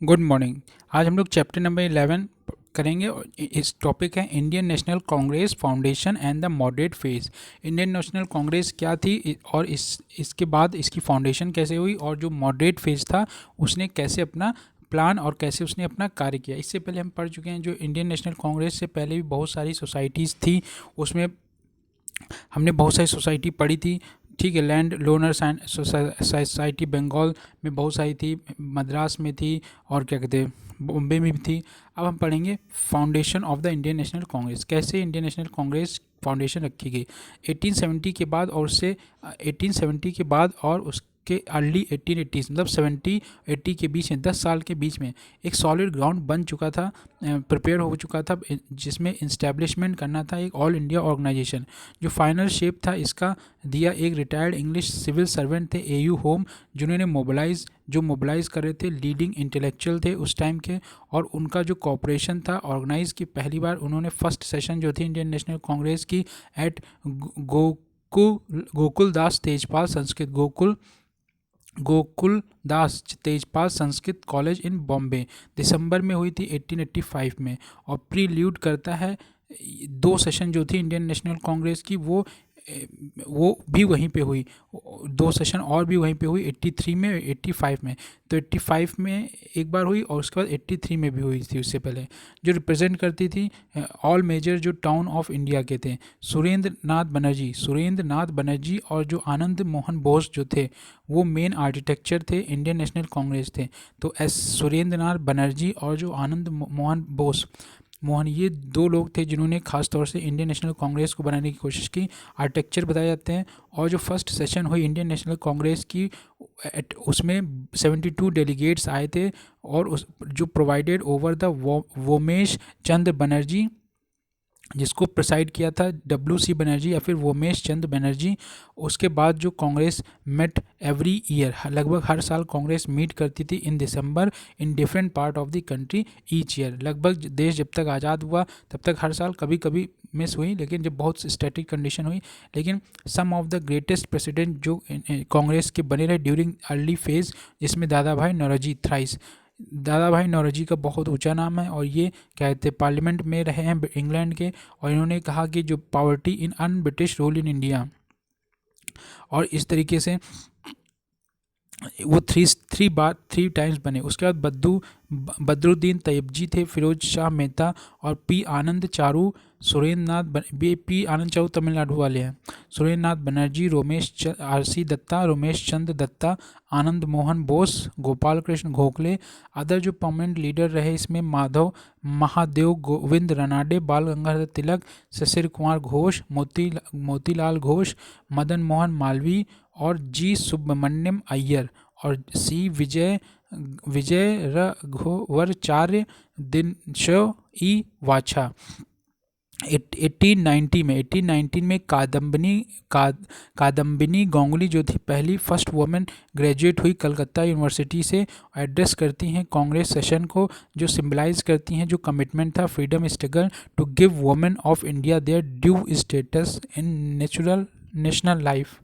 Good morning. आज हम लोग चैप्टर नंबर 11 करेंगे और इस टॉपिक है Indian National Congress foundation and the moderate phase. Indian National Congress क्या थी और इसके बाद इसकी फाउंडेशन कैसे हुई और जो मॉडरेट फेज था उसने कैसे अपना प्लान और कैसे उसने अपना कार्य किया। इससे पहले हम पढ़ चुके हैं जो इंडियन नेशनल कांग्रेस से पहले भी बहुत सारी सोसाइटीज़ थी, उसमें हमने बहुत सारी सोसाइटी पढ़ी थी। ठीक है, लैंड लोनर सोसाइटी बंगाल में बहुत सारी थी, मद्रास में थी और क्या कहते हैं बॉम्बे में भी थी। अब हम पढ़ेंगे foundation of the Indian National Congress, कैसे इंडियन नेशनल कांग्रेस फाउंडेशन रखी गई 1870 के बाद और उससे 1870 के बाद और उसके अर्ली 1880 मतलब 70-80 के बीच में 10 साल के बीच में एक सॉलिड ग्राउंड बन चुका था, प्रिपेयर हो चुका था, जिसमें इंस्टैब्लिशमेंट करना था एक ऑल इंडिया ऑर्गेनाइजेशन। जो फाइनल शेप था इसका दिया एक रिटायर्ड इंग्लिश सिविल सर्वेंट थे एयू होम, जिन्होंने मोबिलाइज कर रहे थे, लीडिंग इंटेलेक्चुअल थे उस टाइम के। और उनका जो कॉपरेशन था ऑर्गेनाइज की पहली बार उन्होंने फर्स्ट सेशन जो थी इंडियन नेशनल कांग्रेस की at Gokul Das Tejpal Sanskrit Gokul Das Tejpal Sanskrit college in Bombay दिसंबर में हुई थी 1885 में। और प्रील्यूड करता है दो सेशन जो थी इंडियन नेशनल कांग्रेस की वो भी वहीं पे हुई, दो सेशन और भी वहीं पे हुई 83 में 85 में। तो 85 में एक बार हुई और उसके बाद 83 में भी हुई थी उससे पहले। जो रिप्रेजेंट करती थी ऑल मेजर जो टाउन ऑफ इंडिया के थे सुरेंद्र नाथ बनर्जी और जो आनंद मोहन बोस जो थे वो मेन आर्किटेक्चर थे, इंडियन नेशनल कांग्रेस थे। तो सुरेंद्र नाथ बनर्जी और जो आनंद मोहन ये दो लोग थे जिन्होंने खास तौर से इंडियन नेशनल कांग्रेस को बनाने की कोशिश की, आर्किटेक्चर बताए जाते हैं। और जो फर्स्ट सेशन हुई इंडियन नेशनल कांग्रेस की उसमें 72 डेलीगेट्स आए थे और उस जो प्रोवाइडेड ओवर द वोमेश चंद्र बनर्जी, जिसको प्रिसाइड किया था WC बनर्जी या फिर वोमेश चंद बनर्जी। उसके बाद जो कांग्रेस मेट एवरी ईयर, लगभग हर साल कांग्रेस मीट करती थी in December in different part of the country each year. लगभग देश जब तक आज़ाद हुआ तब तक हर साल, कभी कभी मिस हुई लेकिन जब बहुत स्टैटिक कंडीशन हुई। लेकिन सम ऑफ द ग्रेटेस्ट प्रेसिडेंट जो कांग्रेस के बने रहे ड्यूरिंग अर्ली फेज, जिसमें दादा भाई नौरोजी थ्राइस, दादा भाई नौरोजी का बहुत ऊंचा नाम है और ये क्या कहते हैं पार्लियामेंट में रहे हैं इंग्लैंड के। और इन्होंने कहा कि जो poverty in un British rule in India, और इस तरीके से वो थ्री टाइम्स बने। उसके बाद बदरुद्दीन तैयबजी थे, फिरोज शाह मेहता और पी आनंद चारू, पी आनंद चारू तमिलनाडु वाले हैं, सुरेंद्र नाथ बनर्जी, RC दत्ता, रोमेश चंद्र दत्ता, आनंद मोहन बोस, गोपाल कृष्ण गोखले। अदर जो परमानेंट लीडर रहे इसमें महादेव गोविंद रनाडे, बाल गंगाधर तिलक, शशिर कुमार घोष, मोतीलाल घोष, मदन मोहन मालवीय और G सुब्रमण्यम अय्यर और C विजय रघुवरचार्य दिनशो ई वाछा। 1819 में कादम्बिनी गांगुली जो थी पहली फर्स्ट वुमेन ग्रेजुएट हुई कलकत्ता यूनिवर्सिटी से, एड्रेस करती हैं कांग्रेस सेशन को, जो सिंबलाइज करती हैं जो कमिटमेंट था freedom struggle to give women of India their due status in national life.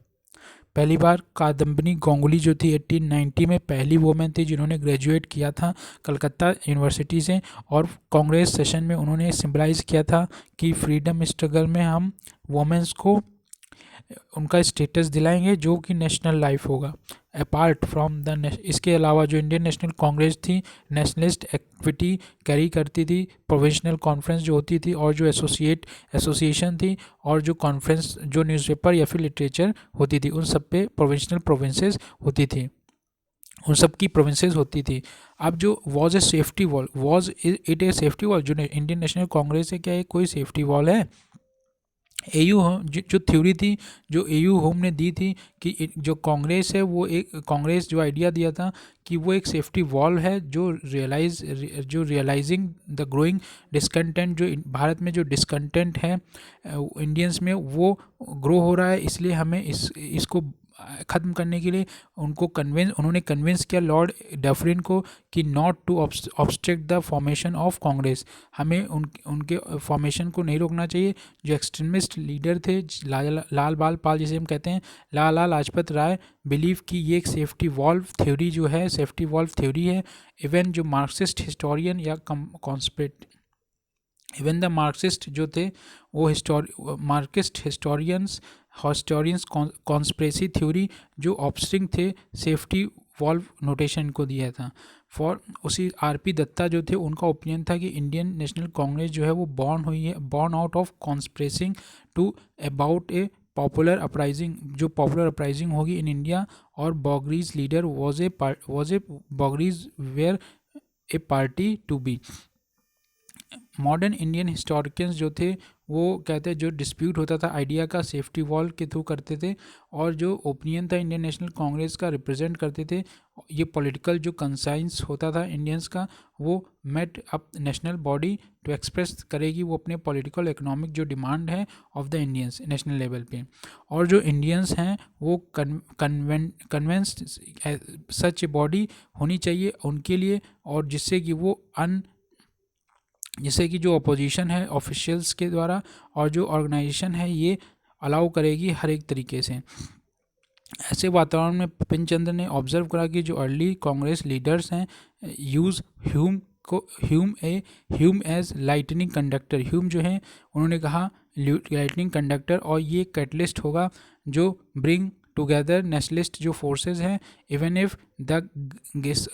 पहली बार कादम्बिनी गांगुली जो थी 1890 में पहली वोमेन थी जिन्होंने ग्रेजुएट किया था कलकत्ता यूनिवर्सिटी से। और कांग्रेस सेशन में उन्होंने सिंबलाइज किया था कि फ्रीडम स्ट्रगल में हम वोमेंस को उनका स्टेटस दिलाएंगे जो कि नेशनल लाइफ होगा। अपार्ट फ्रॉम इसके अलावा जो इंडियन नेशनल कांग्रेस थी नेशनलिस्ट एक्टिविटी कैरी करती थी, प्रोविंशियल कॉन्फ्रेंस जो होती थी और जो एसोसिएशन थी और जो कॉन्फ्रेंस जो न्यूज़पेपर या फिर लिटरेचर होती थी उन सब पे प्रोविंसेस होती थी, उन सब की प्रोविंसेस होती थी। अब जो वॉज ए सेफ्टी वॉल जो इंडियन नेशनल कांग्रेस है, क्या ये कोई सेफ्टी वॉल है? एयू होम जो थ्योरी थी जो एयू होम ने दी थी कि जो कांग्रेस है वो एक कांग्रेस जो आइडिया दिया था कि वो एक सेफ्टी वॉल है जो रियलाइजिंग द ग्रोइंग डिस्कंटेंट, जो भारत में जो डिस्कंटेंट है इंडियंस में वो ग्रो हो रहा है, इसलिए हमें इसको ख़त्म करने के लिए उन्होंने कन्विंस किया लॉर्ड डफरिन को कि not to obstruct the formation of Congress, हमें उनके फॉर्मेशन को नहीं रोकना चाहिए। जो एक्सट्रीमिस्ट लीडर थे लाल बाल पाल जिसे हम कहते हैं, लाला लाजपत राय बिलीव कि ये एक सेफ्टी वॉल्व थ्योरी जो है, सेफ्टी वॉल्व थ्योरी है। इवन जो मार्क्सिस्ट हिस्टोरियन या इवन द मार्क्सिस्ट जो थे वो मार्क्सिस्ट हिस्टोरियंस कॉन्स्पिरेसी थ्योरी जो ऑप्स्ट्रिंग थे सेफ्टी वॉल्व नोटेशन को दिया था। उसी आरपी दत्ता जो थे उनका ओपिनियन था कि इंडियन नेशनल कांग्रेस जो है वो born out of conspiring to about a popular uprising, जो पॉपुलर अपराइजिंग होगी इन इंडिया, और bogeys leader was a bogeys where a party to be. Modern Indian historians जो थे वो कहते हैं जो डिस्प्यूट होता था आइडिया का सेफ्टी वॉल के थ्रू करते थे, और जो ओपिनियन था इंडियन नेशनल कांग्रेस का रिप्रेजेंट करते थे, ये पॉलिटिकल जो कंसाइंस होता था इंडियंस का वो met up national body to express करेगी वो अपने पॉलिटिकल इकोनॉमिक जो डिमांड है of the Indians national level पे। और जो इंडियंस हैं वो कन्वेंस्ड सच ए बॉडी होनी चाहिए उनके लिए, और जिससे कि जो अपोजिशन है ऑफिशियल्स के द्वारा और जो ऑर्गेनाइजेशन है ये अलाउ करेगी हर एक तरीके से। ऐसे वातावरण में बिपिन चंद्र ने ऑब्जर्व करा कि जो अर्ली कांग्रेस लीडर्स हैं use Hume as lightning conductor. Hume जो है उन्होंने कहा लाइटनिंग कंडक्टर, और ये कैटलिस्ट होगा जो ब्रिंग टुगेदर नेशनलिस्ट जो फोर्सेस हैं, even if the guess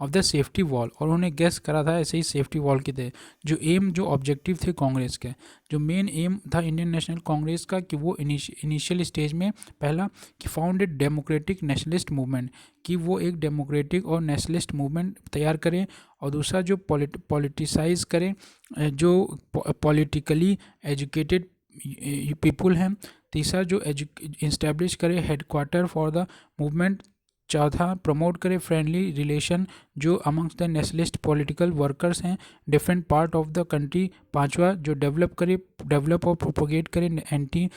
of the safety wall, और उन्होंने गेस करा था ऐसे ही सेफ्टी वॉल के थे। जो ऑब्जेक्टिव थे कांग्रेस के, जो मेन एम था इंडियन नेशनल कांग्रेस का कि वो इनिशियल स्टेज में पहला कि found a democratic nationalist movement, कि वो एक डेमोक्रेटिक और नेशनलिस्ट मूवमेंट तैयार करें, और दूसरा जो पॉलिटिसाइज करें जो पॉलिटिकली एजुकेटेड पीपुल हैं, तीसरा जो इस्टेब्लिश करे हेडक्वार्टर फॉर द मूवमेंट, चौथा प्रमोट करे फ्रेंडली रिलेशन जो amongst the nationalist political workers हैं different part of the country, पांचवा जो डेवलप और प्रोपोगेट करे anti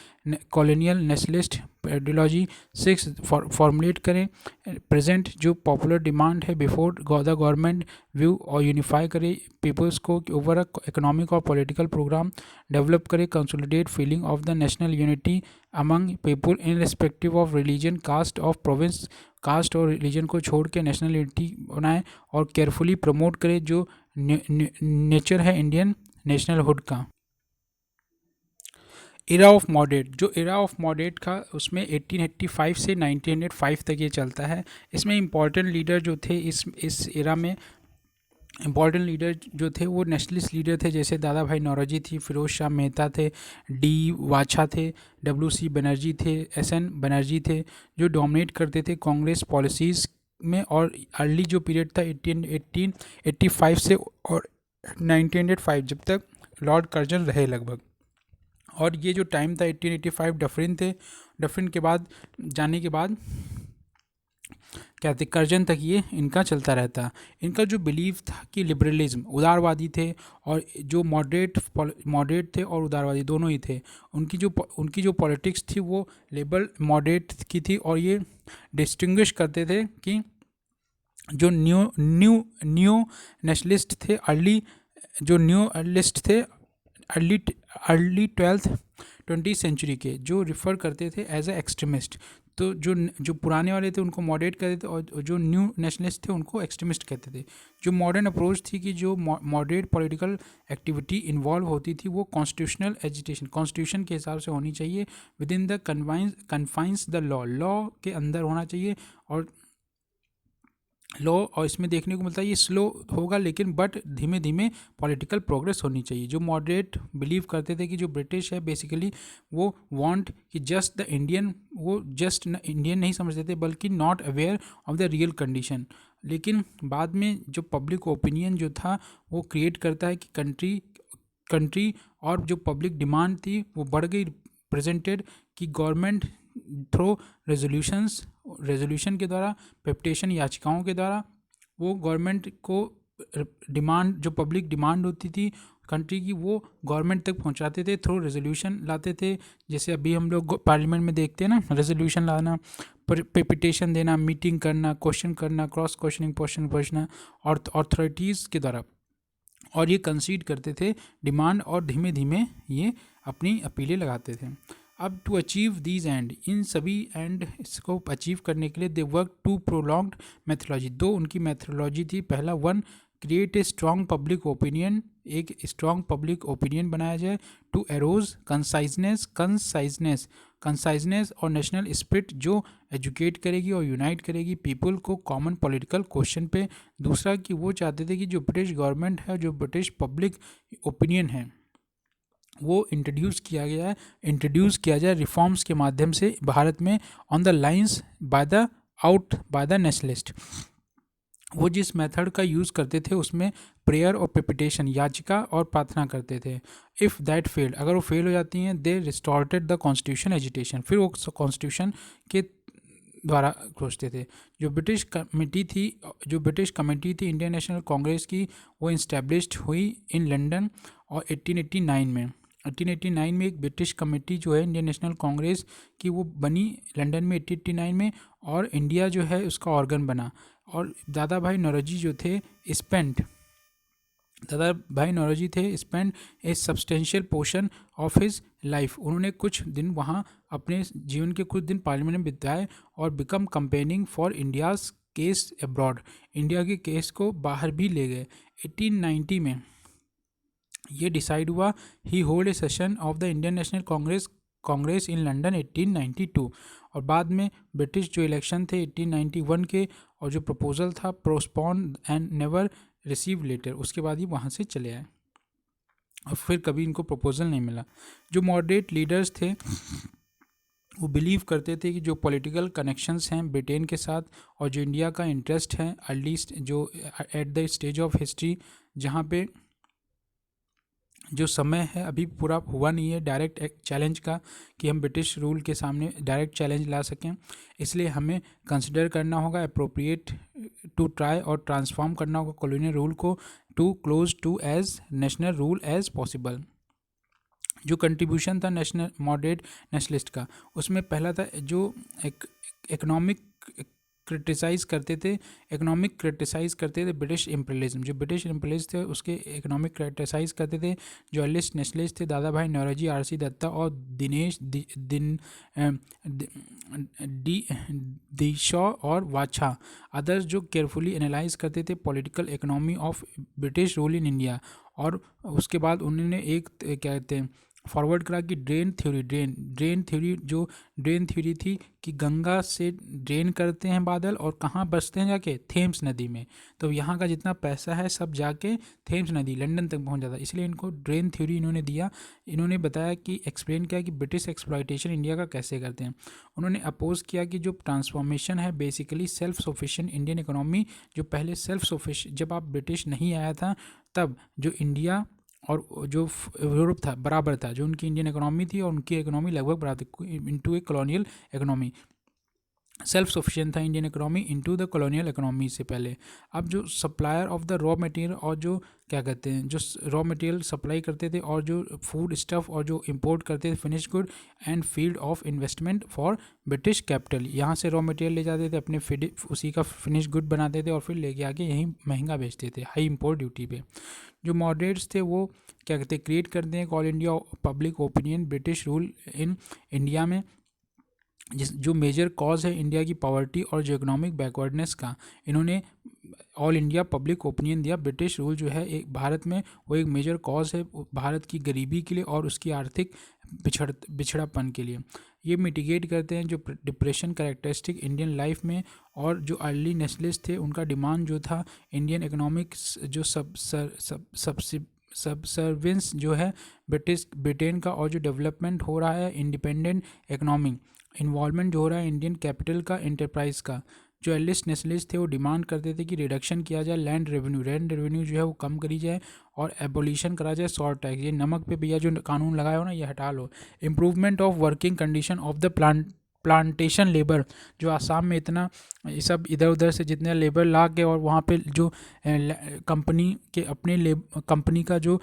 colonial nationalist ideology, six formulate करें प्रेजेंट जो पॉपुलर डिमांड है बिफोर द गवर्नमेंट व्यू, और यूनिफाई करे पीपल्स को ओवर इकोनॉमिक और पॉलिटिकल प्रोग्राम डेवलप करे, consolidate feeling of the national unity among people in respective of religion caste of province, caste और religion को छोड़ के नेशनल यूनिटी बनाए, और केयरफुली प्रमोट करे जो नेचर है इंडियन नेशनलहुड का। एरा ऑफ मॉडरेट, जो एरा ऑफ मॉडरेट का उसमें 1885 से 1905 तक ये चलता है। इसमें इम्पॉर्टेंट लीडर जो थे इस एरा में इम्पॉर्टेंट लीडर जो थे वो नेशनलिस्ट लीडर थे, जैसे दादा भाई नौरोजी थी, फिरोज शाह मेहता थे, डी वाछा थे, WC बनर्जी थे, SN बनर्जी थे, जो डोमिनेट करते थे कांग्रेस पॉलिसीज़ में। और अर्ली जो पीरियड था 1885 से और 1905 जब तक लॉर्ड कर्जन रहे लगभग, और ये जो टाइम था 1885 डफरिन के बाद जाने के बाद क्या थे कर्जन तक ये इनका चलता रहता। इनका जो बिलीव था कि लिबरलिज्म, उदारवादी थे, और जो मॉडरेट थे और उदारवादी दोनों ही थे। उनकी जो पॉलिटिक्स थी वो लिबरल मॉडरेट की थी, और ये डिस्टिंग्विश करते थे कि जो न्यू नेशनलिस्ट थे अर्ली 20th सेंचुरी के, जो रिफ़र करते थे एज ए एक्सट्रीमिस्ट। तो जो पुराने वाले थे उनको मॉडरेट कहते थे, और जो न्यू नेशनलिस्ट थे उनको एक्सट्रीमिस्ट कहते थे। जो मॉडर्न अप्रोच थी कि जो मॉडरेट पॉलिटिकल एक्टिविटी इन्वॉल्व होती थी वो कॉन्स्टिट्यूशनल एजिटेशन, कॉन्स्टिट्यूशन के हिसाब से होनी चाहिए, with in the confines the law के अंदर होना चाहिए, और इसमें देखने को मिलता है ये स्लो होगा लेकिन बट धीमे धीमे पॉलिटिकल प्रोग्रेस होनी चाहिए। जो मॉडरेट बिलीव करते थे कि जो ब्रिटिश है बेसिकली वो वांट कि जस्ट द इंडियन, वो जस्ट इंडियन नहीं समझते थे बल्कि not aware of the real condition. लेकिन बाद में जो पब्लिक ओपिनियन जो था वो क्रिएट करता है कि कंट्री और जो पब्लिक डिमांड थी वो बढ़ गई, प्रेजेंटेड कि गवर्नमेंट थ्रो रेजोल्यूशन के द्वारा, पेटिशन याचिकाओं के द्वारा वो गवर्नमेंट को डिमांड, जो पब्लिक डिमांड होती थी कंट्री की वो गवर्नमेंट तक पहुंचाते थे थ्रू रेजोल्यूशन लाते थे। जैसे अभी हम लोग पार्लियामेंट में देखते हैं ना, रेजोल्यूशन लाना, पिटिशन देना, मीटिंग करना, क्वेश्चन करना, क्रॉस क्वेश्चनिंग, क्वेश्चन पूछना और अथॉरिटीज़ के द्वारा, और ये कंसीड करते थे डिमांड और धीमे धीमे ये अपनी अपीलें लगाते थे। अब टू अचीव दीज एंड, इन सभी एंड इसको अचीव करने के लिए they work to prolonged methodology. दो उनकी मैथोलॉजी थी। पहला, one, create a strong public opinion, एक स्ट्रॉन्ग पब्लिक ओपिनियन बनाया जाए। टू एरोज कंसाइजनेस और नेशनल स्पिरिट, जो एजुकेट करेगी और यूनाइट करेगी पीपल को कॉमन पॉलिटिकल क्वेश्चन पे। दूसरा कि वो चाहते थे कि जो ब्रिटिश गवर्नमेंट है, जो ब्रिटिश पब्लिक ओपिनियन है, वो इंट्रोड्यूस किया जाए रिफॉर्म्स के माध्यम से भारत में, on the lines by the nationalist. वो जिस मेथड का यूज़ करते थे उसमें प्रेयर और पिटिशन, याचिका और प्रार्थना करते थे। इफ़ दैट फेल्ड, अगर वो फेल हो जाती हैं, दे रिस्टोर्टेड द कॉन्स्टिट्यूशन एजिटेशन, फिर वो कॉन्स्टिट्यूशन के द्वारा सोचते थे। जो ब्रिटिश कमेटी थी इंडियन नेशनल कांग्रेस की, वो इस्टेब्लिश्ड हुई इन लंदन और 1889 में एक ब्रिटिश कमेटी जो है इंडियन नेशनल कांग्रेस की, वो बनी लंदन में 1889 में, और इंडिया जो है उसका ऑर्गन बना। और Dadabhai Naoroji spend a substantial portion of his life. उन्होंने कुछ दिन वहाँ अपने जीवन के कुछ दिन पार्लियामेंट में बिताए और become campaigning for India's case abroad, India के केस को बाहर भी ले गए। 1890 में ये डिसाइड हुआ, he hold a session of the Indian National Congress in London 1892। और बाद में ब्रिटिश जो इलेक्शन थे 1891 के, और जो प्रपोजल था प्रोस्पोन एंड नेवर रिसीव लेटर, उसके बाद ही वहाँ से चले आए और फिर कभी इनको प्रपोजल नहीं मिला। जो मॉडरेट लीडर्स थे वो बिलीव करते थे कि जो पॉलिटिकल कनेक्शंस हैं ब्रिटेन के साथ और जो इंडिया का इंटरेस्ट है अर्लीस्ट जो eight the stage of history, जहाँ पे जो समय है अभी पूरा हुआ नहीं है डायरेक्ट एक चैलेंज का कि हम ब्रिटिश रूल के सामने डायरेक्ट चैलेंज ला सकें, इसलिए हमें कंसिडर करना होगा अप्रोप्रिएट टू ट्राई और ट्रांसफॉर्म करना होगा कॉलोनियल रूल को to close to as national rule as possible. जो कंट्रीब्यूशन था नेशनल मॉडरेट नेशनलिस्ट का, उसमें पहला था जो इकोनॉमिक क्रिटिसाइज़ करते थे ब्रिटिश इम्पीरियलिज्म। जो ब्रिटिश इम्पीरियलिस्ट थे उसके इकोनॉमिक क्रिटिसाइज़ करते थे। जो अर्लिस्ट नेशनलिस्ट थे दादा भाई नौरोजी, आर.सी. दत्ता और दिनेश दीशॉ और वाछा, अदर्स जो केयरफुली एनालाइज करते थे political economy of British rule in India. और उसके बाद उन्होंने एक क्या कहते हैं फॉरवर्ड करा कि ड्रेन थ्योरी थी कि गंगा से ड्रेन करते हैं बादल और कहाँ बसते हैं जाके, थेम्स नदी में। तो यहाँ का जितना पैसा है सब जाके थेम्स नदी लंदन तक पहुँच जाता, इसलिए इनको ड्रेन थ्योरी इन्होंने दिया। इन्होंने बताया कि एक्सप्लेन किया कि ब्रिटिश एक्सप्लॉयटेशन इंडिया का कैसे करते हैं। उन्होंने अपोज किया कि जो ट्रांसफॉर्मेशन है basically self sufficient Indian economy, जो पहले सेल्फ सफिशिएंट जब आप ब्रिटिश नहीं आया था तब जो इंडिया और जो यूरोप था बराबर था, जो उनकी इंडियन इकोनॉमी थी और उनकी इकोनॉमी लगभग बराबर थी इनटू ए कॉलोनियल इकोनॉमी। सेल्फ सफिशिएंट था Indian economy into the colonial economy से पहले। अब जो supplier of the raw material और जो क्या कहते हैं जो रॉ मटेरियल सप्लाई करते थे और जो फूड स्टफ और जो इंपोर्ट करते थे finish good and field of investment for British capital, यहाँ से रॉ मटेरियल ले जाते थे अपने उसी का फिनिश गुड बनाते थे और फिर लेके आके यहीं महंगा बेचते थे हाई इम्पोर्ट ड्यूटी पे। जो मॉडरेट्स थे वो क्या कहते हैं क्रिएट करते हैं all India public opinion British rule in India में, जो मेजर कॉज है इंडिया की पॉवर्टी और जो इकोनॉमिक बैकवर्डनेस का, इन्होंने ऑल इंडिया पब्लिक ओपिनियन दिया। ब्रिटिश रूल जो है एक भारत में वो एक मेजर कॉज है भारत की गरीबी के लिए और उसकी आर्थिक पिछड़ापन के लिए। ये मिटिगेट करते हैं जो डिप्रेशन कैरेक्टरिस्टिक इंडियन लाइफ में, और जो अर्ली नेशनलिस्ट थे उनका डिमांड जो था इंडियन इकोनॉमिक्स जो सबसर्वेंस जो है ब्रिटेन का और जो डेवलपमेंट हो रहा है इंडिपेंडेंट इकोनॉमिक इन्वॉल्वमेंट जो हो रहा है इंडियन कैपिटल का एंटरप्राइज का। जो एलिस्ट नेशनलिस्ट थे वो डिमांड करते थे कि रिडक्शन किया जाए लैंड रेवेन्यू जो है वो कम करी जाए और एबोलिशन करा जाए सॉल्ट टैक्स, ये नमक पे भैया जो कानून लगाया हो ना ये हटा लो। Improvement of working condition of the plantation labour, जो आसाम में इतना सब इधर उधर से जितने लेबर ला के और वहाँ पे जो कंपनी के अपने कंपनी का जो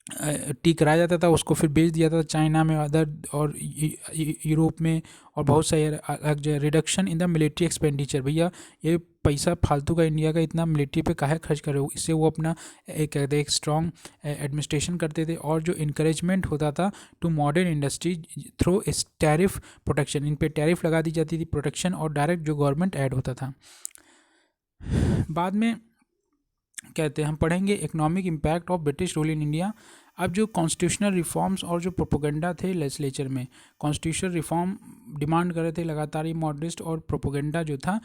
टी कराया जाता था, उसको फिर बेच दिया था चाइना में, अदर और यूरोप में और बहुत सारे अलग जगह। Reduction in the military expenditure, भैया ये पैसा फालतू का इंडिया का इतना मिलिट्री पे काहे खर्च कर रहे हो, इससे वो अपना एक कहते एक स्ट्रॉन्ग एडमिनिस्ट्रेशन करते थे। और जो इंकरेजमेंट होता था to modern industry through tariff protection, in पे टैरिफ लगा दी जाती थी, प्रोटेक्शन और डायरेक्ट जो गवर्नमेंट ऐड होता था। बाद में कहते हैं हम पढ़ेंगे economic impact of British rule in India. अब जो कॉन्स्टिट्यूशनल रिफॉर्म्स और जो प्रोपोगंडा थे लेजिस्लेचर में, कॉन्स्टिट्यूशनल रिफॉर्म डिमांड कर रहे थे लगातार ही मॉडरेस्ट, और प्रोपोगंडा जो था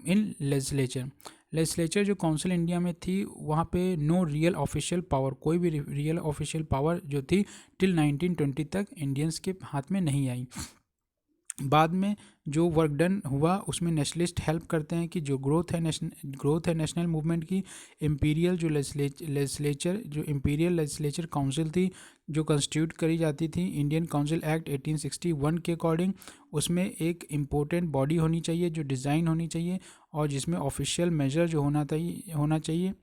इन लेजिस्लेचर जो काउंसिल इंडिया में थी वहाँ पे नो रियल ऑफिशियल पावर, कोई भी रियल ऑफिशियल पावर जो थी टिल 1920 तक इंडियंस के हाथ में नहीं आई। बाद में जो वर्क डन हुआ उसमें नेशनलिस्ट हेल्प करते हैं कि जो ग्रोथ है नेशनल मूवमेंट की। इम्पीरियल जो इम्पीरियल लेजिस्लेचर काउंसिल थी जो कंस्टिट्यूट करी जाती थी इंडियन काउंसिल एक्ट 1861 के अकॉर्डिंग, उसमें एक इम्पोर्टेंट बॉडी होनी चाहिए जो डिज़ाइन होनी चाहिए और जिसमें ऑफिशियल मेजर जो होना चाहिए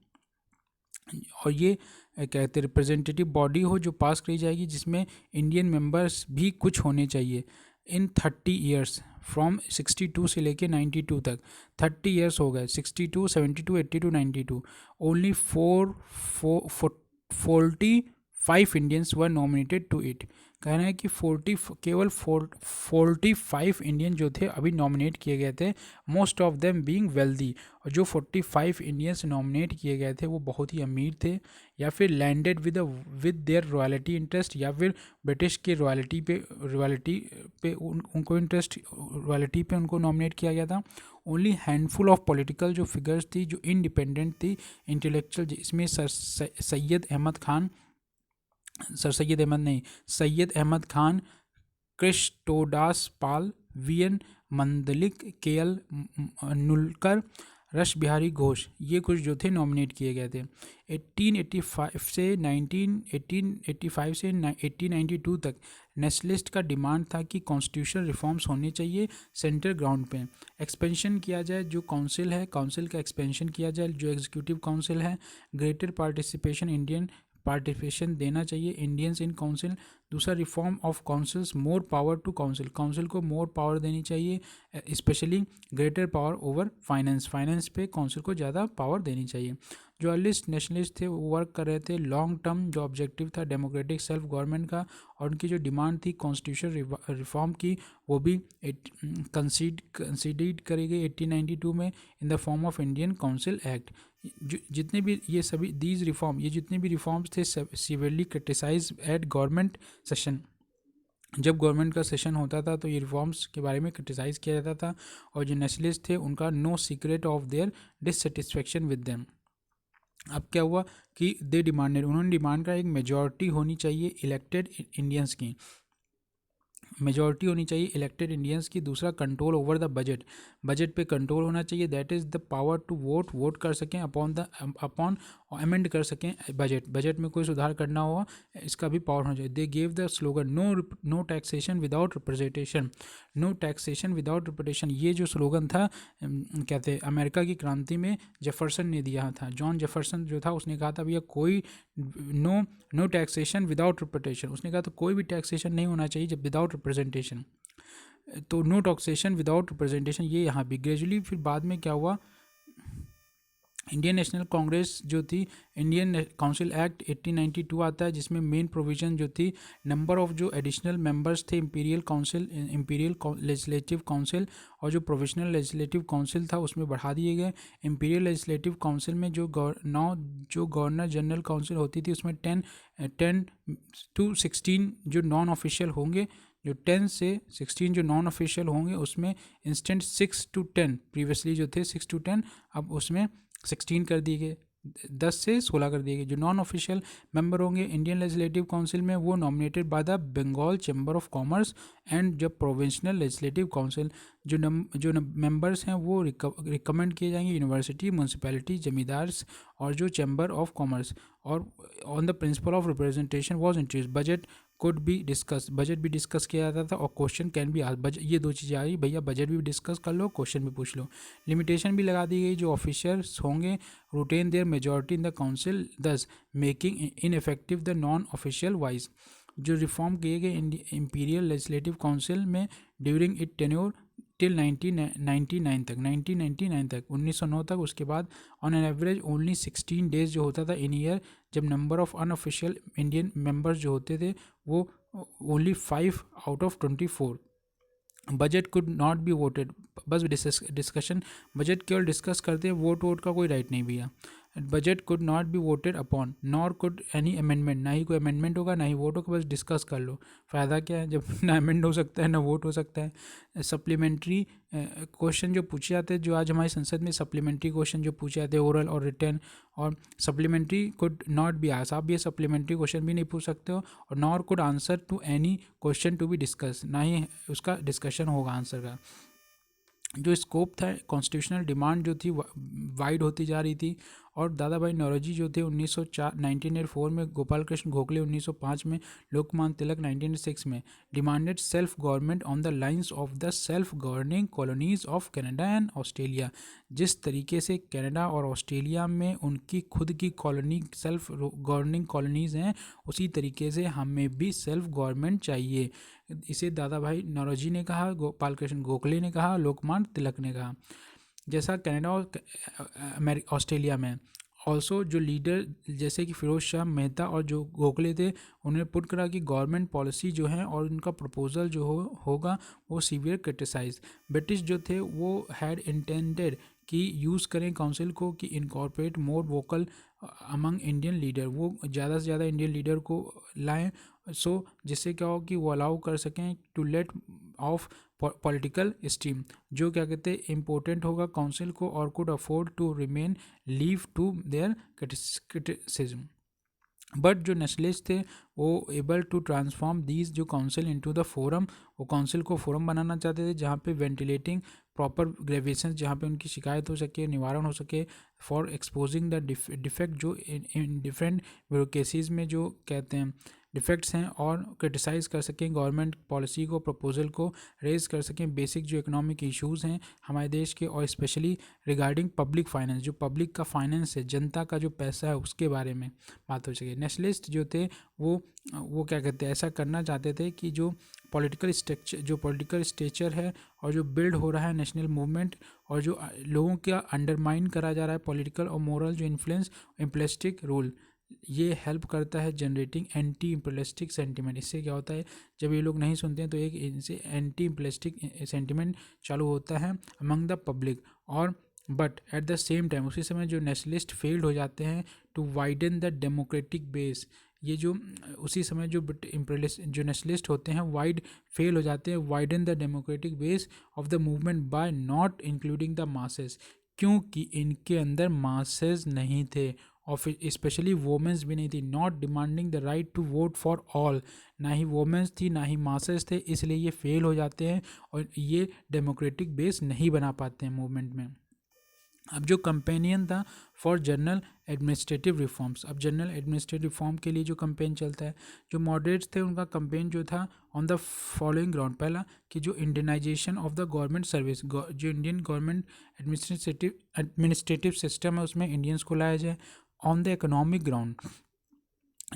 और ये कहते रिप्रेजेंटेटिव बॉडी हो जो पास करी जाएगी, जिसमें इंडियन मेंबर्स भी कुछ होने चाहिए। इन 30 ईयर्स फ्रॉम 62 से लेके 92 तक 30 ईयर्स हो गए, 62, 72, 82, 92, only 45 Indians were nominated to it. कहना है कि 45 इंडियन जो थे अभी नॉमिनेट किए गए थे, most of them being wealthy. और जो 45 इंडियंस नॉमिनेट किए गए थे वो बहुत ही अमीर थे, या फिर landed with their royalty interest, या फिर ब्रिटिश के रॉयल्टी पे उनको इंटरेस्ट, रॉयल्टी पे उनको नॉमिनेट किया गया था। ओनली हैंडफुल ऑफ पॉलिटिकल जो फिगर्स थी जो इंडिपेंडेंट थी, इंटेलेक्चुअल, इसमें सैयद अहमद खान, क्रिस्टोडास पाल, वीएन मंदलिक, केएल नुलकर, रश बिहारी घोष, ये कुछ जो थे नॉमिनेट किए गए थे। 1885 से 1892 तक नेशनलिस्ट का डिमांड था कि कॉन्स्टिट्यूशनल रिफॉर्म्स होने चाहिए सेंटर ग्राउंड पे, एक्सपेंशन किया जाए जो काउंसिल है, काउंसिल का एक्सपेंशन किया जाए, जो एग्जीक्यूटिव काउंसिल है, ग्रेटर पार्टिसिपेशन देना चाहिए इंडियंस इन काउंसिल। दूसरा, reform of councils, more power to council को मोर पावर देनी चाहिए, specially greater power over finance पे काउंसिल को ज़्यादा पावर देनी चाहिए। जो अर्लिस्ट नेशनलिस्ट थे वो वर्क कर रहे थे लॉन्ग टर्म, जो ऑब्जेक्टिव था डेमोक्रेटिक सेल्फ गवर्नमेंट का, और उनकी जो डिमांड थी कॉन्स्टिट्यूशन रिफॉर्म की वो भी कंसीडीड करी गई 1892 में in the form of Indian council act. जितने भी ये सभी ये जितने भी रिफॉर्म्स थे severely criticise at government session. जब गवर्नमेंट का सेशन होता था तो ये रिफॉर्म्स के बारे में क्रिटिसाइज़ किया जाता था, और जो नेशनलिस्ट थे उनका no secret of their dissatisfaction with them. अब क्या हुआ कि उन्होंने डिमांड करा एक मेजॉरिटी होनी चाहिए इलेक्टेड इंडियंस की, मेजॉरिटी होनी चाहिए इलेक्टेड इंडियंस की। दूसरा, कंट्रोल ओवर द बजट पे कंट्रोल होना चाहिए, that is the power to vote कर सकें अपॉन अमेंड कर सकें बजट में कोई सुधार करना हुआ, इसका भी पावर होना चाहिए। They gave the slogan no taxation without representation, ये जो स्लोगन था कहते अमेरिका की क्रांति में जेफरसन ने दिया था, जॉन जेफरसन जो था उसने कहा था भैया कोई नो टैक्सेशन विदाउट रिप्रेजेंटेशन, उसने कहा तो कोई भी टैक्सेशन नहीं होना चाहिए जब विदाउट रिप्रेजेंटेशन, तो नो टैक्सेशन विदाउट रिप्रेजेंटेशन ये यहाँ भी। ग्रेजुअली फिर बाद में क्या हुआ, इंडियन नेशनल कांग्रेस जो थी, इंडियन काउंसिल एक्ट 1892 आता है, जिसमें मेन प्रोविज़न जो थी नंबर ऑफ जो एडिशनल मेंबर्स थे इंपीरियल लेजिस्लेटिव काउंसिल और जो प्रोविजनल लेजिस्लेटिव काउंसिल था उसमें बढ़ा दिए गए। इंपीरियल लेजिस्लेटिव काउंसिल में जो गवर्नर जनरल काउंसिल होती थी उसमें 10 to 16 जो नॉन ऑफिशियल होंगे, जो 10 से 16 जो नॉन ऑफिशियल होंगे उसमें इंस्टेंट 6 to 10 प्रीवियसली जो थे 6 to 10 अब उसमें 16 कर दिए गए, 10 से 16 कर दिए गए। जो नॉन ऑफिशियल मेंबर होंगे इंडियन लेजिस्लेटिव काउंसिल में वो nominated by the Bengal chamber of commerce and जब प्रोविंशनल लेजिस्लेटिव काउंसिल जो मेंबर्स हैं वो रिकमेंड किए जाएंगे यूनिवर्सिटी, म्यूनसिपैलिटी, जमींदार्स और जो चैम्बर ऑफ कॉमर्स, और on the principle of representation was introduced. Budget could be discuss, budget भी डिस्कस किया जाता था, और question can be ask, budget, ये दो चीज़ें आ गई भैया, बजट भी डिस्कस कर लो, क्वेश्चन भी पूछ लो। लिमिटेशन भी लगा दी गई, जो ऑफिसर्स होंगे retain their majority in the council, thus making ineffective the non official wise. जो रिफॉर्म किए गए इंपीरियल लेजिस्लेटिव काउंसिल में ड्यूरिंग इट टेन्योर टिल 1999 तक, 1999 तक, 1909 तक, उसके बाद on an average only 16 days जो होता था इन ईयर, जब number of unofficial Indian members जो होते थे वो only 5 out of 24। Budget could not be voted, बस डिस्कशन, बजट केवल डिस्कस करते हैं, वोट का कोई राइट नहीं भैया। Budget could not be voted upon nor could any amendment, ना ही कोई अमेंडमेंट होगा ना ही वोट होगा, बस डिस्कस कर लो। फ़ायदा क्या है जब ना अमेंड हो सकता है ना वोट हो सकता है। सप्लीमेंट्री क्वेश्चन जो पूछे जाते हैं, जो आज हमारी संसद में सप्लीमेंट्री क्वेश्चन जो पूछे जाते हैं ओरल और रिटर्न, और supplementary could not be asked, आप ये सप्लीमेंट्री क्वेश्चन भी नहीं पूछ सकते हो, और nor could answer to any question to be discuss, ना ही उसका डिस्कशन होगा आंसर का। जो स्कोप था कॉन्स्टिट्यूशनल डिमांड जो थी वाइड होती जा रही थी, और दादा भाई नौरोजी जो थे 1904 में, गोपाल कृष्ण गोखले 1905 में, लोकमान्य तिलक 1906 में demanded self government on the lines of the self governing colonies of Canada and Australia. जिस तरीके से कनाडा और ऑस्ट्रेलिया में उनकी खुद की कॉलोनी सेल्फ गवर्निंग कॉलोनीज़ हैं, उसी तरीके से हमें भी सेल्फ गवर्नमेंट चाहिए। इसे दादा भाई नौरोजी ने कहा, गोपाल कृष्ण गोखले ने कहा, लोकमान्य तिलक ने कहा। जैसा कनाडा और ऑस्ट्रेलिया में ऑल्सो जो लीडर जैसे कि फिरोज शाह मेहता और जो गोखले थे, उन्होंने पुट करा कि गवर्नमेंट पॉलिसी जो है और उनका प्रपोजल जो होगा वो सीवियर क्रिटिसाइज। ब्रिटिश जो थे वो हैड इंटेंडेड कि यूज़ करें काउंसिल को कि incorporate more vocal among Indian leader, वो ज़्यादा से ज़्यादा इंडियन लीडर को लाएं, सो जिससे क्या हो कि वो अलाउ कर सकें to let off political steam, जो क्या कहते हैं इम्पोर्टेंट होगा काउंसिल को, और could afford to remain leave to their criticism. But जो नेशनलिस्ट थे वो एबल टू ट्रांसफॉर्म दीज जो काउंसिल इनटू द फोरम, वो काउंसिल को फोरम बनाना चाहते थे जहाँ पे वेंटिलेटिंग प्रॉपर ग्रेविएशन, जहाँ पे उनकी शिकायत हो सके, निवारण हो सके, फॉर एक्सपोजिंग द डिफेक्ट जो इन डिफरेंट ब्यूरोक्रेसीज में जो कहते हैं डिफेक्ट्स हैं, और क्रिटिसाइज़ कर सकें गवर्नमेंट पॉलिसी को, प्रपोजल को रेज कर सकें, बेसिक जो इकोनॉमिक इश्यूज़ हैं हमारे देश के, और स्पेशली रिगार्डिंग पब्लिक फाइनेंस, जो पब्लिक का फाइनेंस है, जनता का जो पैसा है उसके बारे में बात हो सके। नेशनलिस्ट जो थे वो क्या कहते हैं ऐसा करना चाहते थे कि जो पॉलिटिकल स्ट्रक्चर है और जो बिल्ड हो रहा है नेशनल मूवमेंट, और जो लोगों का अंडरमाइन करा जा रहा है पॉलिटिकल और मोरल जो इन्फ्लुएंस इम्पलिस्टिक रूल, ये हेल्प करता है जनरेटिंग एंटी इम्पलिस्टिक सेंटिमेंट। इससे क्या होता है जब ये लोग नहीं सुनते हैं तो एक इनसे एंटी इम्पलिस्टिक सेंटिमेंट चालू होता है अमंग द पब्लिक। और but at the same time उसी समय जो नेशनलिस्ट फेल्ड हो जाते हैं to widen the democratic base, ये जो उसी समय जो नेशनलिस्ट होते हैं वाइड फेल हो जाते हैं widen the democratic base of the movement by not including the masses, क्योंकि इनके अंदर मासेस नहीं थे, और फिर स्पेशली वोमेंस भी नहीं थी, not demanding the right to vote for all, ना ही वोमेंस थी ना ही मासेस थे, इसलिए ये फेल हो जाते हैं और ये डेमोक्रेटिक बेस नहीं बना पाते हैं मूवमेंट में। अब जो कंपेनियन था फॉर जनरल एडमिनिस्ट्रेटिव रिफॉर्म्स, अब जनरल एडमिनिस्ट्रेटिव रिफॉर्म के लिए जो कंपेन चलता है, जो मॉडरेट्स थे उनका कंपेन जो था ऑन द फॉलोइंग ग्राउंड, पहला कि जो Indianisation of the government service, जो इंडियन गवर्नमेंट एडमिनिस्ट्रेटिव सिस्टम है उसमें इंडियंस को लाया जाए। ऑन द इकोनॉमिक ग्राउंड,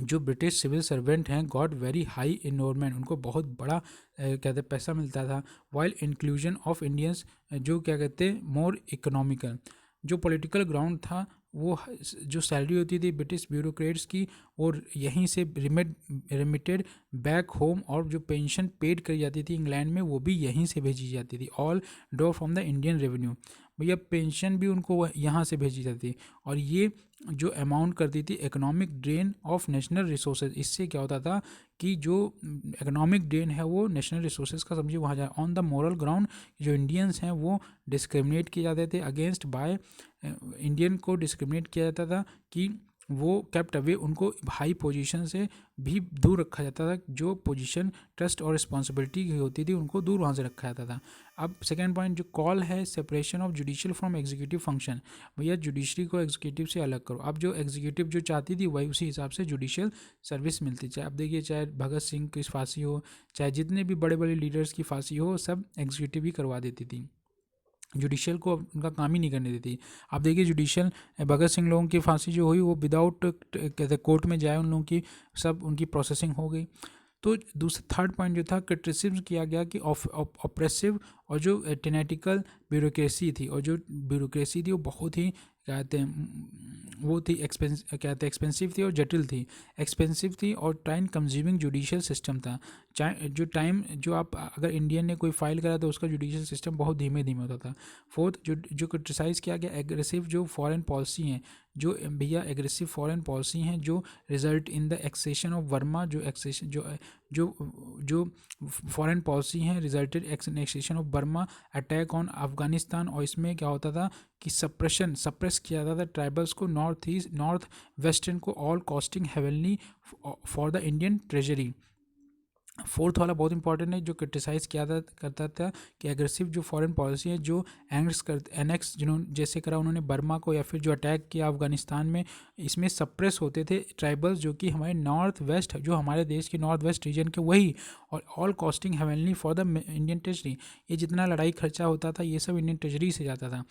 जो ब्रिटिश सिविल सर्वेंट हैं गॉट वेरी हाई इनरोलमेंट, उनको बहुत बड़ा कहते पैसा मिलता था, वाइल इंक्लूजन ऑफ इंडियंस जो क्या कहते मोर इकोनॉमिकल। जो पॉलिटिकल ग्राउंड था वो जो सैलरी होती थी ब्रिटिश ब्यूरोक्रेट्स की और यहीं से रिमिटेड बैक होम, और जो पेंशन पेड करी जाती थी इंग्लैंड में वो भी यहीं से भेजी जाती थी, all draw from the Indian revenue, भैया पेंशन भी उनको यहाँ से भेजी जाती, और ये जो अमाउंट करती थी economic drain of national resources. इससे क्या होता था कि जो इकोनॉमिक ड्रेन है वो नेशनल रिसोर्सेज का समझिए वहाँ जाए। ऑन द मोरल ग्राउंड, जो इंडियंस हैं वो डिस्क्रिमिनेट किए जाते थे अगेंस्ट बाय, इंडियन को डिस्क्रिमिनेट किया जाता था कि वो केप्ट अवे, उनको हाई पोजीशन से भी दूर रखा जाता था। जो पोजीशन ट्रस्ट और रिस्पॉन्सिबिलिटी की होती थी उनको दूर वहाँ से रखा जाता था। अब सेकेंड पॉइंट जो कॉल है, separation of judicial from executive function. भैया जुडिशरी को एग्जीक्यूटिव से अलग करो। अब जो एग्जीक्यूटिव जो चाहती थी वही उसी हिसाब से जुडिशियल सर्विस मिलती। चाहे अब देखिए, चाहे भगत सिंह की फांसी हो, चाहे जितने भी बड़े बड़े लीडर्स की फांसी हो, सब एग्जीक्यूटिव ही करवा देती थी, जुडिशियल को उनका काम ही नहीं करने देती। आप देखिए जुडिशियल, भगत सिंह लोगों की फांसी जो हुई वो विदाउट कहते कोर्ट में जाए, उन लोगों की सब उनकी प्रोसेसिंग हो गई। तो दूसरा थर्ड पॉइंट जो था, क्रिटिसिज्म किया गया कि ऑपरेसिव और जो टेनेटिकल ब्यूरोक्रेसी थी, और जो ब्यूरोक्रेसी थी वो बहुत ही कहते हैं वो थी कहते एक्सपेंसिव थी और जटिल थी, एक्सपेंसिव थी और टाइम कंज्यूमिंग जुडिशियल सिस्टम था। चाहे जो टाइम जो आप अगर इंडियन ने कोई फाइल करा तो उसका जुडिशियल सिस्टम बहुत धीमे धीमे होता था। फोर्थ जो क्रिटिसाइज़ किया गया, एग्रेसिव जो फॉरेन पॉलिसी हैं, जो भैया एग्रेसिव फॉरेन पॉलिसी हैं जो result in the accession of Burma, जो एक्सेशन जो जो फॉरेन पॉलिसी हैं resulted accession of Burma, attack on Afghanistan. और इसमें क्या होता था कि सप्रेस किया जाता था ट्राइबल्स को, नॉर्थ वेस्टर्न को, all costing heavenly for the Indian treasury. Fourth वाला बहुत इंपॉर्टेंट है, जो क्रिटिसाइज़ किया करता था कि एग्रेसिव जो फॉरेन पॉलिसी है, जो एनेक्स जिन्होंने जैसे करा उन्होंने बर्मा को, या फिर जो अटैक किया अफगानिस्तान में, इसमें सप्रेस होते थे ट्राइबल्स जो कि हमारे नॉर्थ वेस्ट, जो हमारे देश के नॉर्थ वेस्ट रीजन के वही, और all costing heavenly for the Indian treasury. ये जितना लड़ाई खर्चा होता था ये सब इंडियन ट्रेजरी से जाता था।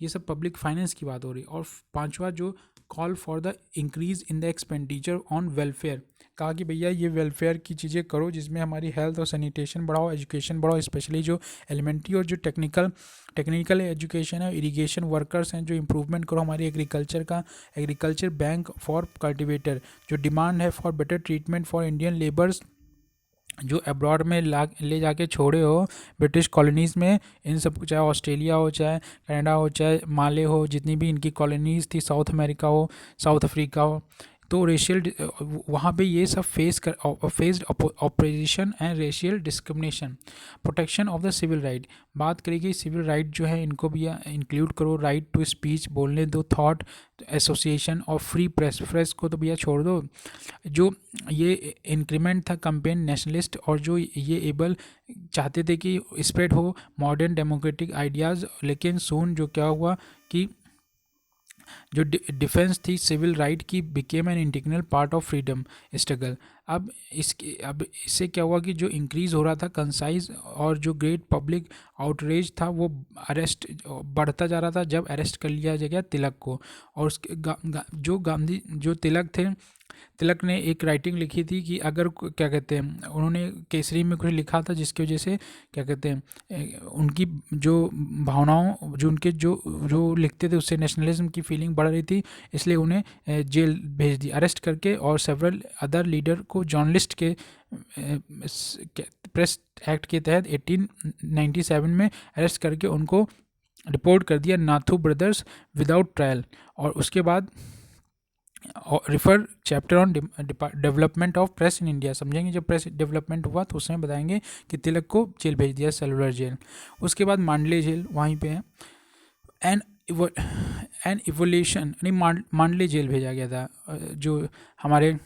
ये सब पब्लिक फाइनेंस की बात हो रही। और पांचवा जो call for the increase in the expenditure on welfare, कहा कि भैया ये वेलफेयर की चीज़ें करो जिसमें हमारी हेल्थ और सैनिटेशन बढ़ाओ, एजुकेशन बढ़ाओ, स्पेशली जो एलिमेंट्री और जो टेक्निकल एजुकेशन है, इरिगेशन वर्कर्स हैं, जो इम्प्रूवमेंट करो हमारी एग्रीकल्चर का, एग्रीकल्चर बैंक फॉर कल्टिवेटर। जो डिमांड है for better treatment for Indian labours जो अब्रॉड में ले जाके छोड़े हो ब्रिटिश कॉलोनीज़ में, इन सब, चाहे ऑस्ट्रेलिया हो, चाहे कनाडा हो, चाहे माले हो, जितनी भी इनकी कॉलोनीज़ थी, साउथ अमेरिका हो, साउथ अफ्रीका हो, तो रेशियल वहाँ पे ये सब faced opposition and racial discrimination. Protection of the civil right, बात करेगी सिविल राइट जो है इनको भी इंक्लूड करो। राइट टू स्पीच, बोलने दो, थॉट एसोसिएशन और फ्री प्रेस को तो भैया छोड़ दो। जो ये इंक्रीमेंट था कंपेन नेशनलिस्ट, और जो ये एबल चाहते थे कि स्प्रेड हो मॉडर्न डेमोक्रेटिक आइडियाज़, लेकिन सून जो क्या हुआ कि जो डिफेंस थी सिविल राइट की became an integral part of freedom struggle. अब इससे क्या हुआ कि जो इंक्रीज़ हो रहा था कंसाइज और जो ग्रेट पब्लिक आउटरेज था वो अरेस्ट बढ़ता जा रहा था, जब अरेस्ट कर लिया गया तिलक को। और उसके जो गांधी जो तिलक ने एक राइटिंग लिखी थी कि अगर क्या कहते हैं, उन्होंने केसरी में कुछ लिखा था जिसकी वजह से क्या कहते हैं उनकी जो भावनाओं जो उनके जो लिखते थे उससे नेशनलिज्म की फीलिंग बढ़ रही थी, इसलिए उन्हें जेल भेज दी अरेस्ट करके। और सेवरल अदर लीडर को जर्नलिस्ट के प्रेस एक्ट के तहत 1897 में अरेस्ट करके उनको रिपोर्ट कर दिया नाथू ब्रदर्स विदाउट ट्रायल। और उसके बाद refer chapter on development of press in India, समझेंगे जब प्रेस डेवलपमेंट हुआ तो उसमें बताएंगे कि तिलक को जेल भेज दिया, सेलुलर जेल। उसके बाद मांडले जेल वहीं पे है। एन इवोल्यूशन नहीं, मांडले जेल भेजा गया था जो हमारे।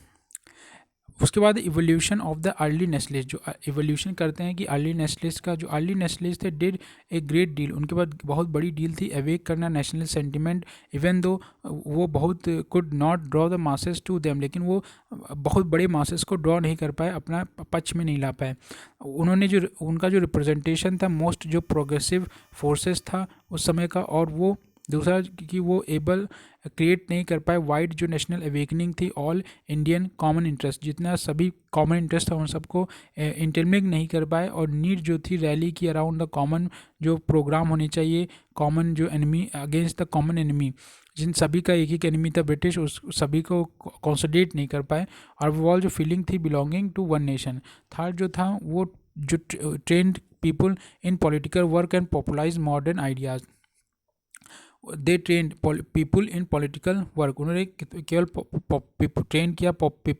उसके बाद evolution of the early nationalist, जो इवोल्यूशन करते हैं कि अर्ली नेशनलिस्ट का, जो अर्ली नेशनलिस्ट थे डिड ए ग्रेट डील, उनके बाद बहुत बड़ी डील थी अवेक करना नेशनल सेंटिमेंट, इवन दो वो बहुत could not draw the masses to them, लेकिन वो बहुत बड़े मासेस को ड्रॉ नहीं कर पाए, अपना पक्ष में नहीं ला पाए। उन्होंने जो उनका जो रिप्रेजेंटेशन था मोस्ट जो प्रोग्रेसिव फोर्सेस था उस समय का, और वो दूसरा कि वो एबल क्रिएट नहीं कर पाए वाइड जो नेशनल अवेकनिंग थी, ऑल इंडियन कॉमन इंटरेस्ट, जितना सभी कॉमन इंटरेस्ट था उन सबको इंटरमिंग नहीं कर पाए। और नीड जो थी रैली की अराउंड द कॉमन जो प्रोग्राम होने चाहिए, कॉमन जो enemy against the common enemy, जिन सभी का एक ही एनिमी था ब्रिटिश, उस सभी को कॉन्सोलिडेट नहीं कर पाए। और वो ऑल जो फीलिंग थी belonging to one nation. Third जो था वो जो trained people in political work and popularise modern ideas, they trained people in political work, उन्होंने केवल ट्रेन किया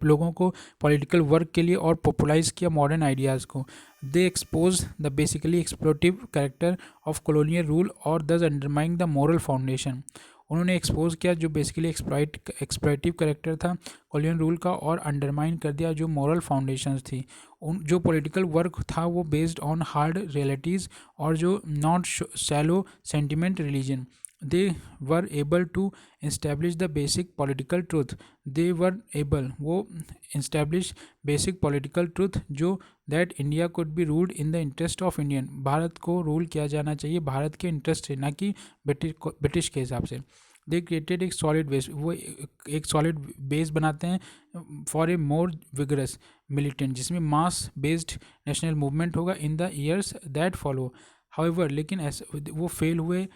लोगों को पॉलिटिकल वर्क के लिए और पॉपुलाइज किया मॉडर्न आइडियाज़ को। They expose the basically exploitative character of colonial rule और thus undermine the moral foundation. उन्होंने एक्सपोज किया जो बेसिकली एक्सप्लॉइटिव करेक्टर था कॉलोनियल रूल का, और अंडरमाइन कर दिया जो मॉरल फाउंडेशंस थी। उन जो पॉलिटिकल वर्क था वो बेस्ड ऑन हार्ड रियलिटीज़ और जो not shallow sentiment religion. They were able to establish the basic political truth. They were able, वो इस्टेब्लिश बेसिक पॉलिटिकल ट्रूथ जो that India could be ruled in the interest of Indian. Bharat को rule किया जाना चाहिए भारत के interest से, ना कि ब्रिटिश के हिसाब से। दे क्रिएटेड एक सॉलिड बेस, वो एक सॉलिड बेस बनाते हैं for a more vigorous militant, जिसमें मास बेस्ड नेशनल मूवमेंट होगा in the years that follow. However, लेकिन ऐसे वो फेल हुए।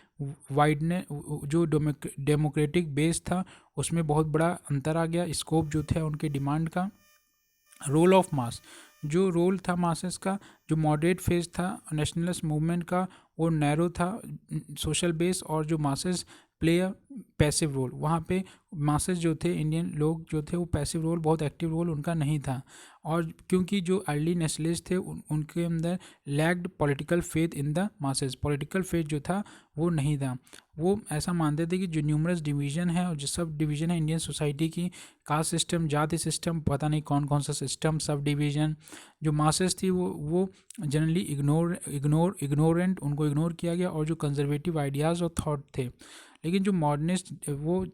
वाइडने जो डेमोक्रेटिक बेस था उसमें बहुत बड़ा अंतर आ गया, स्कोप जो था उनके डिमांड का। रोल ऑफ मास, जो रोल था मासेस का, जो मॉडरेट फेज था नेशनलिस्ट मूवमेंट का, वो नैरो था सोशल बेस, और जो masses play a passive role, वहाँ पे मासेस जो थे इंडियन लोग जो थे वो पैसिव रोल, बहुत एक्टिव रोल उनका नहीं था। और क्योंकि जो अर्ली नेशनलिस्ट थे उनके अंदर lagged political faith in the masses, political faith जो था वो नहीं था। वो ऐसा मानते थे कि जो न्यूमरस डिवीज़न है और जो सब डिवीज़न है इंडियन सोसाइटी की, कास्ट सिस्टम, जाति सिस्टम, पता नहीं कौन कौन सा सिस्टम, सब डिवीज़न, जो मासेस थी वो जनरली इग्नोरेंट, उनको इग्नोर किया गया, और जो कंजर्वेटिव आइडियाज़ और थॉट थे। लेकिन जो मॉडर्निस्ट वो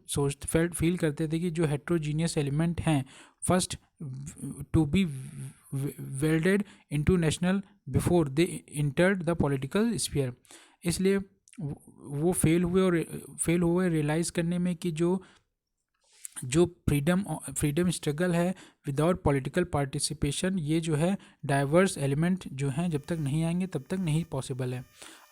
फील करते थे कि जो हेट्रोजीनियस एलिमेंट हैं first to be welded into national before they entered the political sphere. इसलिए वो फेल हुए रियलाइज़ करने में कि जो फ्रीडम स्ट्रगल है विदाउट पॉलिटिकल पार्टिसिपेशन, ये जो है डाइवर्स एलिमेंट जो हैं जब तक नहीं आएंगे तब तक नहीं पॉसिबल है।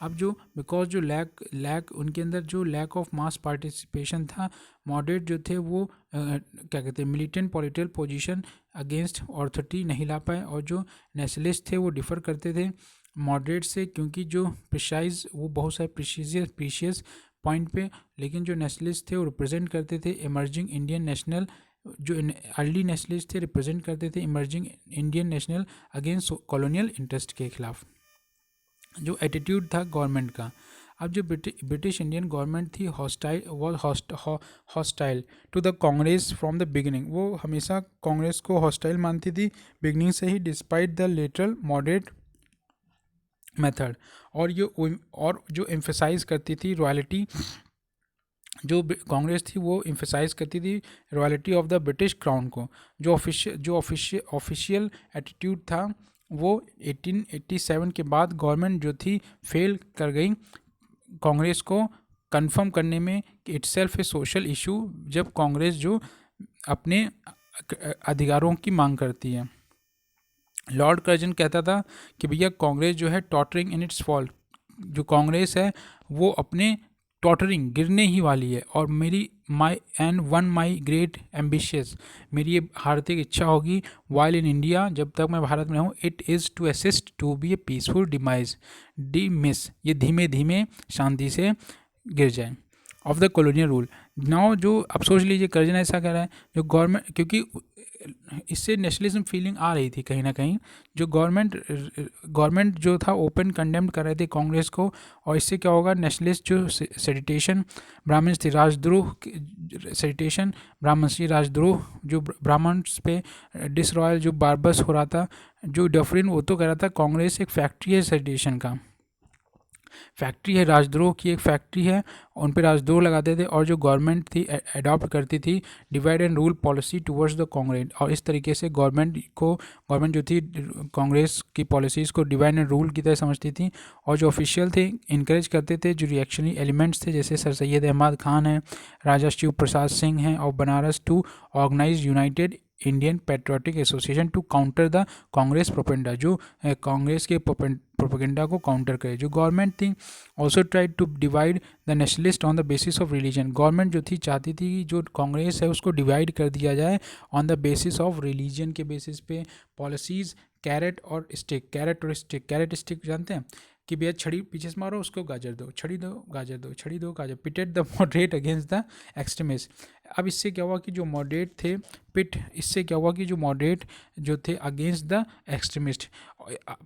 अब जो बिकॉज जो लैक उनके अंदर जो लैक ऑफ मास पार्टिसिपेशन था, मॉडरेट जो थे वो क्या कहते हैं militant political position against authority नहीं ला पाए, और जो नेशनलिस्ट थे वो डिफ़र करते थे मॉडरेट से, क्योंकि जो प्रिसाइज वो बहुत सारे प्रीशियस पॉइंट पे, लेकिन जो नेशनलिस्ट थे वो रिप्रेजेंट करते थे इमर्जिंग इंडियन नेशनल, जो अर्ली नेशनलिस्ट थे रिप्रेजेंट करते थे emerging Indian national against colonial interest के खिलाफ। जो एटीट्यूड था गवर्नमेंट का, अब जो ब्रिटिश इंडियन गवर्नमेंट थी hostile to the Congress from the beginning, वो हमेशा कांग्रेस को हॉस्टाइल मानती थी बिगिनिंग से ही, despite the literal moderate method, और जो एम्फेसाइज करती थी रॉयल्टी, जो कांग्रेस थी वो एम्फेसाइज करती थी royalty of the British crown को। जो ऑफिशियल एटीट्यूड था वो 1887 के बाद गवर्नमेंट जो थी फेल कर गई कांग्रेस को कंफर्म करने में कि इटसेल्फ ए सोशल इशू, जब कांग्रेस जो अपने अधिकारों की मांग करती है। लॉर्ड कर्जन कहता था कि भैया कांग्रेस जो है टॉटरिंग इन इट्स फॉल, जो कांग्रेस है वो अपने टॉटरिंग गिरने ही वाली है, और माई ग्रेट एम्बिशियस, मेरी ये हार्दिक इच्छा होगी वाइल इन इंडिया, जब तक मैं भारत में हूँ, it is to assist to be a peaceful demise, ये धीमे धीमे शांति से गिर जाए of the colonial rule. Now जो अब सोच लीजिए कर्जन ऐसा कह रहा है, जो गवर्नमेंट, क्योंकि इससे नेशनलिज्म फीलिंग आ रही थी कहीं ना कहीं, जो गवर्नमेंट जो था ओपन कंडेम्ड कर रहे थे कांग्रेस को, और इससे क्या होगा नेशनलिस्ट जो सेडिटेशन ब्राह्मण से राजद्रोह, सेडिटेशन ब्राह्मण से राजद्रोह, जो ब्राह्मण्स पे डिसरॉयल जो बारबस हो रहा था, जो डफरिन वो तो कह रहा था कांग्रेस एक फैक्ट्री है सेडिटेशन का, फैक्ट्री है राजद्रोह की, एक फैक्ट्री है, उन पर राजद्रोह लगाते थे, और जो गवर्नमेंट थी अडॉप्ट करती थी divide and rule policy towards the Congress, और इस तरीके से गवर्नमेंट जो थी कांग्रेस की पॉलिसीज़ को डिवाइड एंड रूल की तरह समझती थी, और जो ऑफिशियल थे इनकरेज करते थे जो रिएक्शनरी एलिमेंट्स थे, जैसे सर सैयद अहमद खान हैं, राजा शिव प्रसाद सिंह हैं, और Banaras to organise united Indian patriotic association to counter the Congress propaganda, जो कांग्रेस के प्रोपेगेंडा को काउंटर करे। जो गवर्नमेंट थी also tried to divide the nationalist on the basis of religion, government जो थी चाहती थी कि जो कांग्रेस है उसको डिवाइड कर दिया जाए on the basis of religion के बेसिस पे। पॉलिसीज़ कैरेट और स्टिक जानते हैं, कि भैया छड़ी पीछे से मारो, उसको गाजर दो, छड़ी दो गाजर दो, छड़ी दो गाजर, pitted the moderate against the extremist. अब इससे क्या हुआ कि जो मॉडरेट थे पिट, इससे क्या हुआ कि जो मॉडरेट जो थे अगेंस्ट द एक्सट्रीमिस्ट,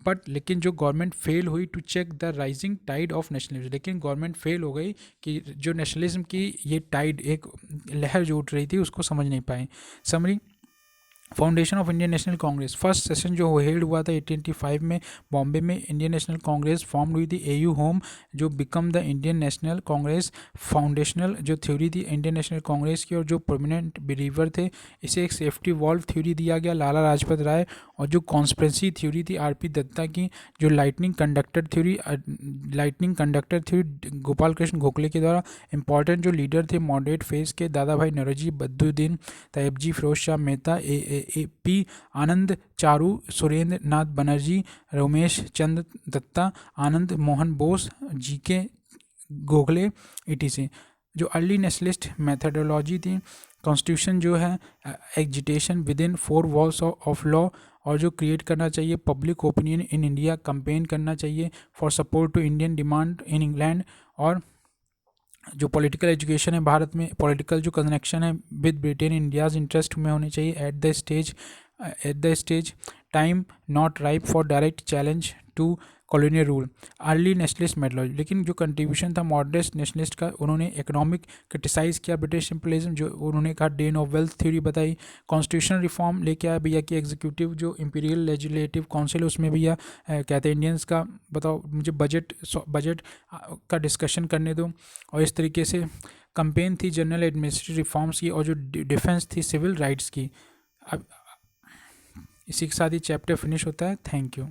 बट लेकिन जो गवर्नमेंट फेल हुई to check the rising tide of nationalism, लेकिन गवर्नमेंट फेल हो गई कि जो नेशनलिज्म की ये टाइड, एक लहर जो उठ रही थी, उसको समझ नहीं पाए। Summary, foundation of Indian National Congress, first session जो हेल्ड हुआ था 1885 में बॉम्बे में, इंडियन नेशनल कांग्रेस फॉर्म हुई थी। एयू होम जो become the Indian National Congress, foundational जो थ्योरी थी इंडियन नेशनल कांग्रेस की, और जो प्रोमिनेंट बिलीवर थे, इसे एक सेफ्टी वॉल्व थ्योरी दिया गया लाला लाजपत राय, और जो कॉन्स्पिरेसी थ्योरी थी आरपी दत्ता की, जो lightning conductor theory Gopal Krishna Gokhale के द्वारा। इंपॉर्टेंट जो लीडर थे मॉडरेट फेज के, Dadabhai Naoroji, Badruddin Tyabji, Firoz Shah Mehta, P Anand, Charu Surendranath Banerjee, Ramesh Chandra Dutta, Anand Mohan Bose, G K Gokhale, ETC. जो अर्ली नेशनलिस्ट मेथडोलॉजी थी, कॉन्स्टिट्यूशन जो है एजिटेशन विद इन 4 वॉल्स ऑफ लॉ, और जो क्रिएट करना चाहिए public opinion in India, campaign करना चाहिए for support to Indian demand in England, और जो पॉलिटिकल एजुकेशन है भारत में, पॉलिटिकल जो कनेक्शन है विद ब्रिटेन, इंडियाज इंटरेस्ट में होनी चाहिए at the stage time not ripe for direct challenge to colonial rule. Early nationalist methodology, लेकिन जो कंट्रीब्यूशन था मॉडरेट नेशनलिस्ट का, उन्होंने इकोनॉमिक क्रिटिसाइज़ किया ब्रिटिश इंपीरियलिज्म, जो उन्होंने कहा ड्रेन ऑफ वेल्थ थ्योरी बताई। कॉन्स्टिट्यूशनल रिफॉर्म लेके आया भैया कि एग्जीक्यूटिव जो इंपीरियल लेजिस्लेटिव काउंसिल, उसमें भैया कहते हैं इंडियंस का बताओ मुझे बजट का डिस्कशन करने दो, और इस तरीके से कंपेन थी जनरल एडमिनिस्ट्रेटिव रिफॉर्म्स की, और जो डिफेंस थी सिविल राइट्स की। अब इसी के साथ ही चैप्टर फिनिश होता है। Thank you.